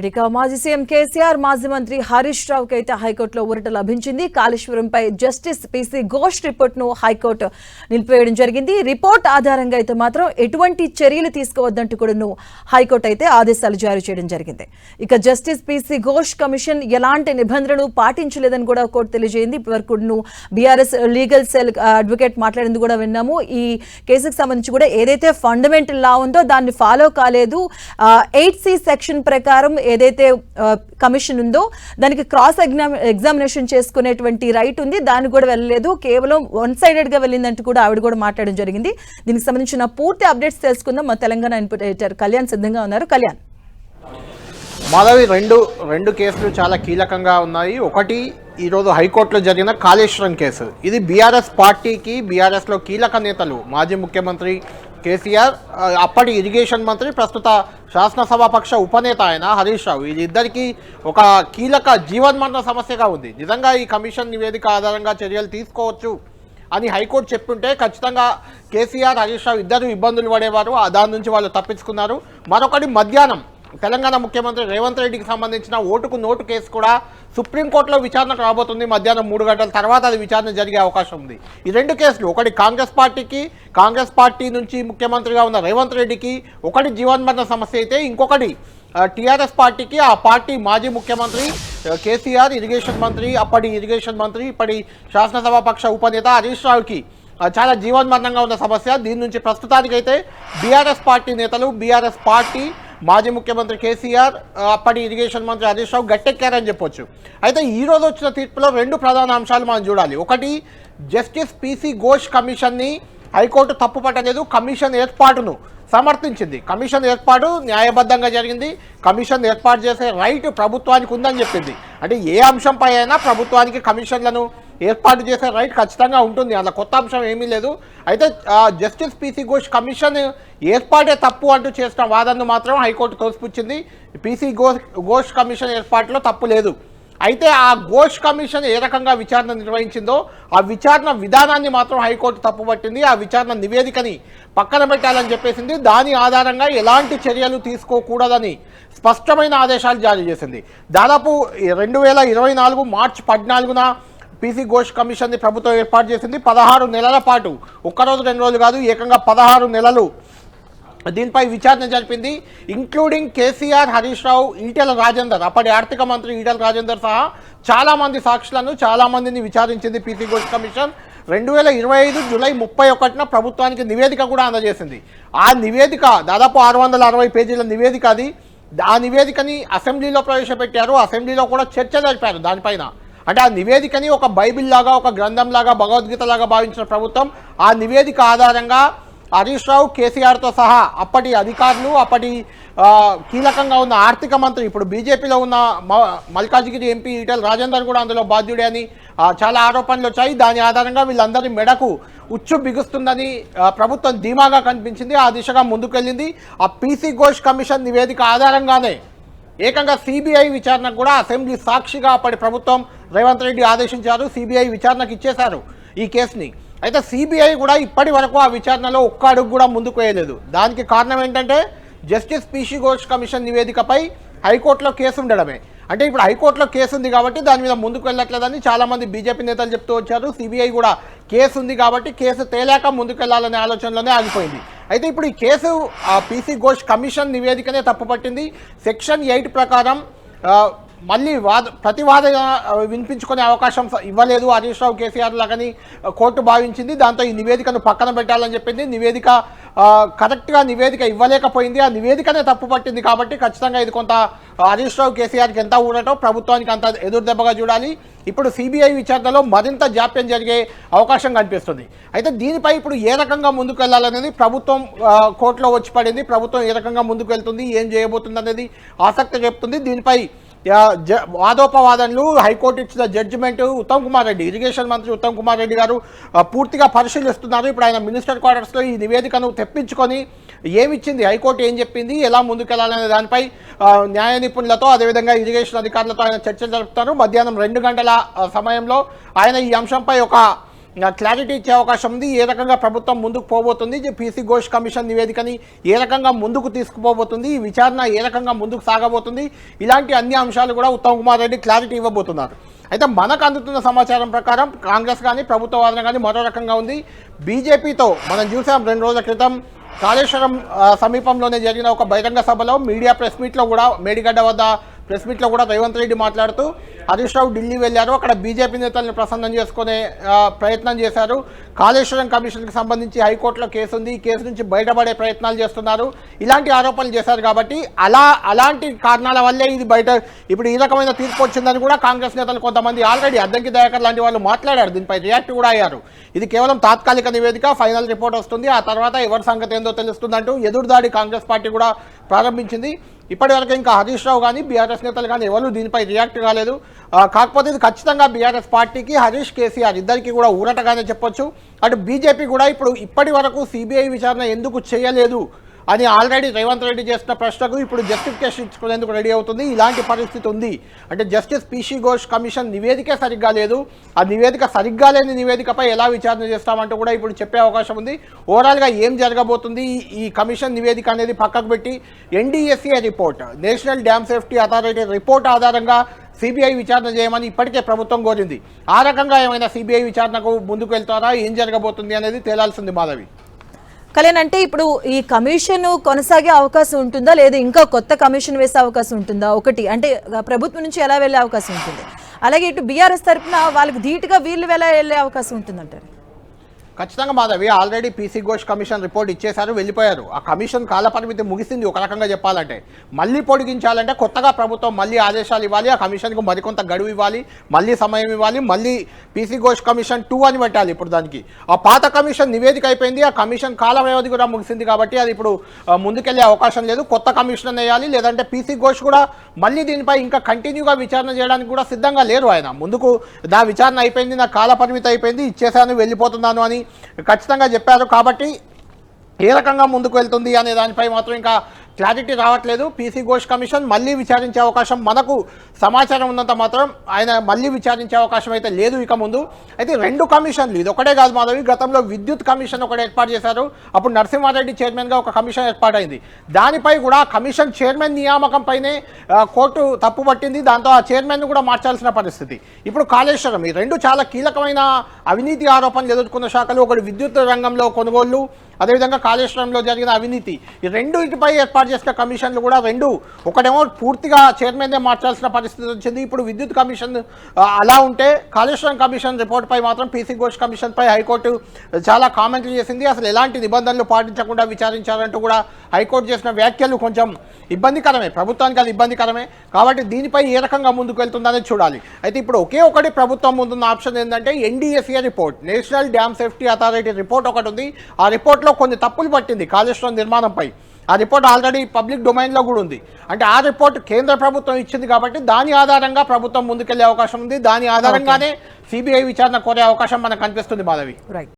ఇక మాజీ సీఎం కేసీఆర్ మాజీ మంత్రి హరీష్ రావుకి అయితే హైకోర్టులో ఊరట లభించింది. కాళేశ్వరంపై జస్టిస్ పీసీ ఘోష్ రిపోర్ట్ను హైకోర్టు నిలిపివేయడం జరిగింది. రిపోర్ట్ ఆధారంగా అయితే మాత్రం ఎటువంటి చర్యలు తీసుకోవద్దంటూ కూడా హైకోర్టు అయితే ఆదేశాలు జారీ చేయడం జరిగింది. ఇక జస్టిస్ పీసీ ఘోష్ కమిషన్ ఎలాంటి నిబంధనలు పాటించలేదని కూడా కోర్టు తెలియజేయింది. ఇప్పటివరకు బీఆర్ఎస్ లీగల్ సెల్ అడ్వకేట్ మాట్లాడింది కూడా విన్నాము. ఈ కేసుకు సంబంధించి కూడా ఏదైతే ఫండమెంటల్ లా ఉందో దాన్ని ఫాలో కాలేదు. 8C సెక్షన్ ప్రకారం ఏదైతే కమిషన్ ఉందో దానికి క్రాస్ ఎగ్జామినేషన్ చేసుకునేటువంటి రైట్ ఉంది, దాన్ని కూడా వెళ్ళలేదు, కేవలం వన్ సైడెడ్ గా వెళ్ళిందంటూ కూడా ఆవిడ కూడా మాట్లాడడం జరిగింది. దీనికి సంబంధించిన పూర్తి అప్డేట్స్ తెలుసుకుందాం. మా తెలంగాణ ఇన్పుట్ ఎడిటర్ కళ్యాణ్ సిద్ధంగా ఉన్నారు. కళ్యాణ్, మాధవి, రెండు కేసులు చాలా కీలకంగా ఉన్నాయి. ఒకటి ఈరోజు హైకోర్టులో జరిగిన కాళేశ్వరం కేసు. ఇది బీఆర్ఎస్ పార్టీకి, బీఆర్ఎస్లో కీలక నేతలు మాజీ ముఖ్యమంత్రి కేసీఆర్, అప్పటి ఇరిగేషన్ మంత్రి, ప్రస్తుత శాసనసభాపక్ష ఉపనేత ఆయన హరీష్ రావు, వీళ్ళిద్దరికీ ఒక కీలక జీవన్మరణ సమస్యగా ఉంది. నిజంగా ఈ కమిషన్ నివేదిక ఆధారంగా చర్యలు తీసుకోవచ్చు అని హైకోర్టు చెప్తుంటే ఖచ్చితంగా కేసీఆర్, హరీష్ రావు ఇద్దరు ఇబ్బందులు పడేవారు. దాని నుంచి వాళ్ళు తప్పించుకున్నారు. మరొకటి, మధ్యాహ్నం తెలంగాణ ముఖ్యమంత్రి రేవంత్ రెడ్డికి సంబంధించిన ఓటుకు నోటు కేసు కూడా సుప్రీంకోర్టులో విచారణకు రాబోతుంది. మధ్యాహ్నం 3 గంటల తర్వాత అది విచారణ జరిగే అవకాశం ఉంది. ఈ రెండు కేసులు, ఒకటి కాంగ్రెస్ పార్టీకి, కాంగ్రెస్ పార్టీ నుంచి ముఖ్యమంత్రిగా ఉన్న రేవంత్ రెడ్డికి ఒకటి జీవన్మరణ సమస్య అయితే, ఇంకొకటి టీఆర్ఎస్ పార్టీకి, ఆ పార్టీ మాజీ ముఖ్యమంత్రి కేసీఆర్, ఇరిగేషన్ మంత్రి, అప్పటి ఇరిగేషన్ మంత్రి, ఇప్పటి శాసనసభాపక్ష ఉపనేత హరీష్ రావుకి చాలా జీవన్మరణంగా ఉన్న సమస్య. దీని నుంచి ప్రస్తుతానికైతే బీఆర్ఎస్ పార్టీ నేతలు, బీఆర్ఎస్ పార్టీ, మాజీ ముఖ్యమంత్రి కేసీఆర్, అప్పటి ఇరిగేషన్ మంత్రి హరీష్ రావు గట్టెక్కారని చెప్పొచ్చు. అయితే ఈరోజు వచ్చిన తీర్పులో 2 ప్రధాన అంశాలు మనం చూడాలి. ఒకటి, జస్టిస్ పీసీ ఘోష్ కమిషన్ని హైకోర్టు తప్పుపట్టలేదు, కమిషన్ ఏర్పాటును సమర్థించింది. కమిషన్ ఏర్పాటు న్యాయబద్ధంగా జరిగింది, కమిషన్ ఏర్పాటు చేసే రైట్ ప్రభుత్వానికి ఉందని చెప్పింది. అంటే ఏ అంశంపై అయినా ప్రభుత్వానికి కమిషన్లను ఏర్పాటు చేసే రైట్ ఖచ్చితంగా ఉంటుంది, అలా కొత్త అంశం ఏమీ లేదు. అయితే జస్టిస్ పీసీ ఘోష్ కమిషన్ ఏర్పాటే తప్పు అంటూ చేసిన వాదనను మాత్రం హైకోర్టు తోసిపుచ్చింది. పీసీ ఘోష్ కమిషన్ ఏర్పాటులో తప్పు లేదు. అయితే ఆ ఘోష్ కమిషన్ ఏ రకంగా విచారణ నిర్వహించిందో ఆ విచారణ విధానాన్ని మాత్రం హైకోర్టు తప్పుపట్టింది. ఆ విచారణ నివేదికని పక్కన పెట్టాలని చెప్పేసింది. దాని ఆధారంగా ఎలాంటి చర్యలు తీసుకోకూడదని స్పష్టమైన ఆదేశాలు జారీ చేసింది. దాదాపు 2024 మార్చి 14న పీసీ ఘోష్ కమిషన్ని ప్రభుత్వం ఏర్పాటు చేసింది. 16 నెలల పాటు, ఒక్కరోజు 2 రోజులు కాదు, ఏకంగా 16 నెలలు దీనిపై విచారణ జరిపింది. ఇంక్లూడింగ్ కేసీఆర్, హరీష్ రావు, ఈటెల రాజేందర్, అప్పటి ఆర్థిక మంత్రి ఈటెల రాజేందర్ సహా చాలామంది సాక్షులను, చాలామందిని విచారించింది పీసీ ఘోష్ కమిషన్. 2025 జూలై 31న ప్రభుత్వానికి నివేదిక కూడా అందజేసింది. ఆ నివేదిక దాదాపు 660 పేజీల నివేదిక అది. ఆ నివేదికని అసెంబ్లీలో ప్రవేశపెట్టారు, అసెంబ్లీలో కూడా చర్చ జరిపారు దానిపైన. అంటే ఆ నివేదికని ఒక బైబిల్ లాగా, ఒక గ్రంథం లాగా, భగవద్గీత లాగా భావించిన ప్రభుత్వం ఆ నివేదిక ఆధారంగా హరీష్ రావు, కేసీఆర్తో సహా అప్పటి అధికారులు, అప్పటి కీలకంగా ఉన్న ఆర్థిక మంత్రి, ఇప్పుడు బీజేపీలో ఉన్న మల్కాజిగిరి ఎంపీ ఈటెల రాజేందర్ కూడా అందులో బాధ్యుడే అని చాలా ఆరోపణలు వచ్చాయి. దాని ఆధారంగా వీళ్ళందరి మెడకు ఉచ్చు బిగుస్తుందని ప్రభుత్వం ధీమాగా కనిపించింది. ఆ దిశగా ముందుకెళ్ళింది. ఆ పీసీ ఘోష్ కమిషన్ నివేదిక ఆధారంగానే ఏకంగా సిబిఐ విచారణకు కూడా అసెంబ్లీ సాక్షిగా అప్పటి ప్రభుత్వం రేవంత్ రెడ్డి ఆదేశించారు. సిబిఐ విచారణకు ఇచ్చేశారు ఈ కేసుని. అయితే సిబిఐ కూడా ఇప్పటి వరకు ఆ విచారణలో ఒక్క అడుగు కూడా ముందుకు వేయలేదు. దానికి కారణం ఏంటంటే జస్టిస్ పీసీ ఘోష్ కమిషన్ నివేదికపై హైకోర్టులో కేసు ఉండడమే. అంటే ఇప్పుడు హైకోర్టులో కేసు ఉంది కాబట్టి దాని మీద ముందుకు వెళ్ళట్లేదని చాలామంది బీజేపీ నేతలు చెప్తూ వచ్చారు. సిబిఐ కూడా కేసు ఉంది కాబట్టి కేసు తేలాక ముందుకు వెళ్ళాలనే ఆలోచనలోనే ఆగిపోయింది. అయితే ఇప్పుడు ఈ కేసు పీసీ ఘోష్ కమిషన్ నివేదికనే తప్పుపట్టింది. సెక్షన్ 8 ప్రకారం మళ్ళీ ప్రతివాదన వినిపించుకునే అవకాశం ఇవ్వలేదు హరీష్ రావు, కేసీఆర్ లాగని కోర్టు భావించింది. దాంతో ఈ నివేదికను పక్కన పెట్టాలని చెప్పింది. నివేదిక కరెక్ట్గా నివేదిక ఇవ్వలేకపోయింది, ఆ నివేదికనే తప్పుపట్టింది. కాబట్టి ఖచ్చితంగా ఇది కొంత హరీష్ రావు, కేసీఆర్కి ఎంత ఊరటో ప్రభుత్వానికి అంత ఎదురు దెబ్బగా చూడాలి. ఇప్పుడు సిబిఐ విచారణలో మరింత జాప్యం జరిగే అవకాశం కనిపిస్తుంది. అయితే దీనిపై ఇప్పుడు ఏ రకంగా ముందుకు వెళ్ళాలనేది ప్రభుత్వం కోర్టులో వచ్చి పడింది. ప్రభుత్వం ఏ రకంగా ముందుకు వెళ్తుంది, ఏం చేయబోతుంది అనేది ఆసక్తి చెప్తుంది. దీనిపై వాదోపవాదనలు, హైకోర్టు ఇచ్చిన జడ్జిమెంట్ ఉత్తమ్ కుమార్ రెడ్డి, ఇరిగేషన్ మంత్రి ఉత్తమ్ కుమార్ రెడ్డి గారు పూర్తిగా పరిశీలిస్తున్నారు. ఇప్పుడు ఆయన మినిస్టర్ క్వార్టర్స్లో ఈ నివేదికను తెప్పించుకొని ఏమిచ్చింది, హైకోర్టు ఏం చెప్పింది, ఎలా ముందుకెళ్లాలనే దానిపై న్యాయ నిపుణులతో, అదేవిధంగా ఇరిగేషన్ అధికారులతో ఆయన చర్చలు జరుపుతారు. మధ్యాహ్నం 2 గంటల సమయంలో ఆయన ఈ అంశంపై ఒక క్లారిటీ ఇచ్చే అవకాశం ఉంది. ఏ రకంగా ప్రభుత్వం ముందుకు పోబోతుంది, పీసీ ఘోష్ కమిషన్ నివేదికని ఏ రకంగా ముందుకు తీసుకుపోబోతుంది, ఈ విచారణ ఏ రకంగా ముందుకు సాగబోతుంది, ఇలాంటి అన్ని అంశాలు కూడా ఉత్తమ్ కుమార్ రెడ్డి క్లారిటీ ఇవ్వబోతున్నారు. అయితే మనకు అందుతున్న సమాచారం ప్రకారం కాంగ్రెస్ కానీ ప్రభుత్వ వాదన కానీ మరో రకంగా ఉంది. బీజేపీతో మనం చూసాం 2 రోజుల క్రితం కాళేశ్వరం సమీపంలోనే జరిగిన ఒక బహిరంగ సభలో మీడియా ప్రెస్ మీట్లో కూడా మేడిగడ్డ వద్ద ప్రెస్ మీట్లో కూడా రేవంత్ రెడ్డి మాట్లాడుతూ హరీష్ రావు ఢిల్లీ వెళ్ళారు, అక్కడ బీజేపీ నేతలను ప్రసన్నం చేసుకునే ప్రయత్నం చేశారు. కాళేశ్వరం కమిషన్కి సంబంధించి హైకోర్టులో కేసు ఉంది, ఈ కేసు నుంచి బయటపడే ప్రయత్నాలు చేస్తున్నారు, ఇలాంటి ఆరోపణలు చేశారు. కాబట్టి అలాంటి కారణాల వల్లే ఇది బయట ఇప్పుడు ఈ రకమైన తీర్పు వచ్చిందని కూడా కాంగ్రెస్ నేతలు కొంతమంది ఆల్రెడీ అద్దంకి దయాకర్ లాంటి వాళ్ళు మాట్లాడారు, దీనిపై రియాక్ట్ కూడా అయ్యారు. ఇది కేవలం తాత్కాలిక నివేదిక, ఫైనల్ రిపోర్ట్ వస్తుంది, ఆ తర్వాత ఎవరి సంగతి ఏందో తెలుస్తుందంటూ ఎదురుదాడి కాంగ్రెస్ పార్టీ కూడా ప్రారంభించింది. ఇప్పటివరకు ఇంకా హరీష్ రావు కానీ బీఆర్ఎస్ నేతలు కానీ ఎవరు దీనిపై రియాక్ట్ కాలేదు. కాకపోతే ఇది ఖచ్చితంగా బీఆర్ఎస్ పార్టీకి హరీష్ కేసీఆర్ ఇద్దరికి కూడా ఊరటగానే చెప్పొచ్చు. అటు బీజేపీ కూడా ఇప్పటి వరకు సిబిఐ విచారణ ఎందుకు చేయలేదు అని ఆల్రెడీ రేవంత్ రెడ్డి చేసిన ప్రశ్నకు ఇప్పుడు జస్టిఫికేషన్ ఇచ్చుకునేందుకు రెడీ అవుతుంది. ఇలాంటి పరిస్థితి ఉంది అంటే జస్టిస్ పీసీ ఘోష్ కమిషన్ నివేదికే సరిగ్గా లేదు, ఆ నివేదిక సరిగ్గా లేని నివేదికపై ఎలా విచారణ చేస్తామంటూ కూడా ఇప్పుడు చెప్పే అవకాశం ఉంది. ఓవరాల్గా ఏం జరగబోతుంది, ఈ కమిషన్ నివేదిక అనేది పక్కకు పెట్టి NDSA report, national dam safety authority report ఆధారంగా సిబిఐ విచారణ చేయమని ఇప్పటికే ప్రభుత్వం కోరింది. ఆ రకంగా ఏమైనా సిబిఐ విచారణకు ముందుకు వెళ్తారా, ఏం జరగబోతుంది అనేది తేలాల్సింది మాధవి. కళ్యాణ్, అంటే ఇప్పుడు ఈ కమిషన్ కొనసాగే అవకాశం ఉంటుందా, లేదా ఇంకా కొత్త కమిషన్ వేసే అవకాశం ఉంటుందా? ఒకటి అంటే ప్రభుత్వం నుంచి ఎలా వెళ్ళే అవకాశం ఉంటుంది, అలాగే ఇటు బీఆర్ఎస్ తరఫున వాళ్ళకి ధీటుగా వీళ్ళు ఎలా వెళ్ళే అవకాశం ఉంటుందంటారు? ఖచ్చితంగా Madhavi, already PC Ghosh commission report ఇచ్చేశారు, వెళ్ళిపోయారు. ఆ కమిషన్ కాలపరిమితి ముగిసింది. ఒక రకంగా చెప్పాలంటే మళ్ళీ పొడిగించాలంటే కొత్తగా ప్రభుత్వం మళ్ళీ ఆదేశాలు ఇవ్వాలి, ఆ కమిషన్కు మరికొంత గడువు ఇవ్వాలి, మళ్ళీ సమయం ఇవ్వాలి, మళ్ళీ పీసీ ఘోష్ కమిషన్ 2 అని పెట్టాలి. ఇప్పుడు దానికి ఆ పాత కమిషన్ నివేదిక అయిపోయింది, ఆ కమిషన్ కాల వ్యవధి కూడా ముగిసింది. కాబట్టి అది ఇప్పుడు ముందుకెళ్లే అవకాశం లేదు. కొత్త కమిషన్ వేయాలి, లేదంటే పీసీ ఘోష్ కూడా మళ్ళీ దీనిపై ఇంకా కంటిన్యూగా విచారణ చేయడానికి కూడా సిద్ధంగా లేరు. ఆయన ముందుకు నా విచారణ అయిపోయింది, నా కాల పరిమితి అయిపోయింది, ఇచ్చేసాను, వెళ్ళిపోతున్నాను అని ఖచ్చితంగా చెప్పారు. కాబట్టి ఏ రకంగా ముందుకు వెళ్తుంది అనే దానిపై మాత్రం ఇంకా క్లారిటీ రావట్లేదు. పీసీ ఘోష్ కమిషన్ మళ్ళీ విచారించే అవకాశం మనకు సమాచారం ఉన్నంత మాత్రం ఆయన మళ్ళీ విచారించే అవకాశం అయితే లేదు ఇక ముందు. అయితే 2 కమిషన్లు, ఇది ఒకటే కాదు మాధవి, గతంలో విద్యుత్ కమిషన్ ఒకటి ఏర్పాటు చేశారు, అప్పుడు నరసింహారెడ్డి చైర్మన్గా ఒక కమిషన్ ఏర్పాటైంది. దానిపై కూడా కమిషన్ చైర్మన్ నియామకంపైనే కోర్టు తప్పుపట్టింది, దాంతో ఆ చైర్మన్ను కూడా మార్చాల్సిన పరిస్థితి. ఇప్పుడు కాళేశ్వరం, ఈ 2 చాలా కీలకమైన అవినీతి ఆరోపణలు ఎదుర్కొన్న శాఖలు, ఒకటి విద్యుత్ రంగంలో కొనుగోళ్లు, అదేవిధంగా కాళేశ్వరంలో జరిగిన అవినీతి, ఈ రెండింటిపై ఏర్పాటు చేసిన కమిషన్లు కూడా 2, ఒకటేమో పూర్తిగా చైర్మన్నే మార్చాల్సిన పరిస్థితి వచ్చింది. ఇప్పుడు విద్యుత్ కమిషన్ అలా ఉంటే కాళేశ్వరం కమిషన్ రిపోర్ట్పై మాత్రం పీసీ ఘోష్ కమిషన్పై హైకోర్టు చాలా కామెంట్లు చేసింది. అసలు ఎలాంటి నిబంధనలు పాటించకుండా విచారించారంటూ కూడా హైకోర్టు చేసిన వ్యాఖ్యలు కొంచెం ఇబ్బందికరమే, ప్రభుత్వానికి అది ఇబ్బందికరమే. కాబట్టి దీనిపై ఏ రకంగా ముందుకు వెళ్తుందనేది చూడాలి. అయితే ఇప్పుడు ఒకే ఒకటి ప్రభుత్వం ముందున్న ఆప్షన్ ఏంటంటే NDSA report, national dam safety authority report ఒకటి ఉంది. ఆ రిపోర్ట్లో కొన్ని తప్పులు పట్టింది కాళేశ్వరం నిర్మాణంపై. ఆ రిపోర్ట్ ఆల్రెడీ పబ్లిక్ డొమైన్లో కూడా ఉంది. అంటే ఆ రిపోర్ట్ కేంద్ర ప్రభుత్వం ఇచ్చింది కాబట్టి దాని ఆధారంగా ప్రభుత్వం ముందుకెళ్లే అవకాశం ఉంది. దాని ఆధారంగానే సిబిఐ విచారణ కోరే అవకాశం మనకు కనిపిస్తుంది మాధవి. రైట్.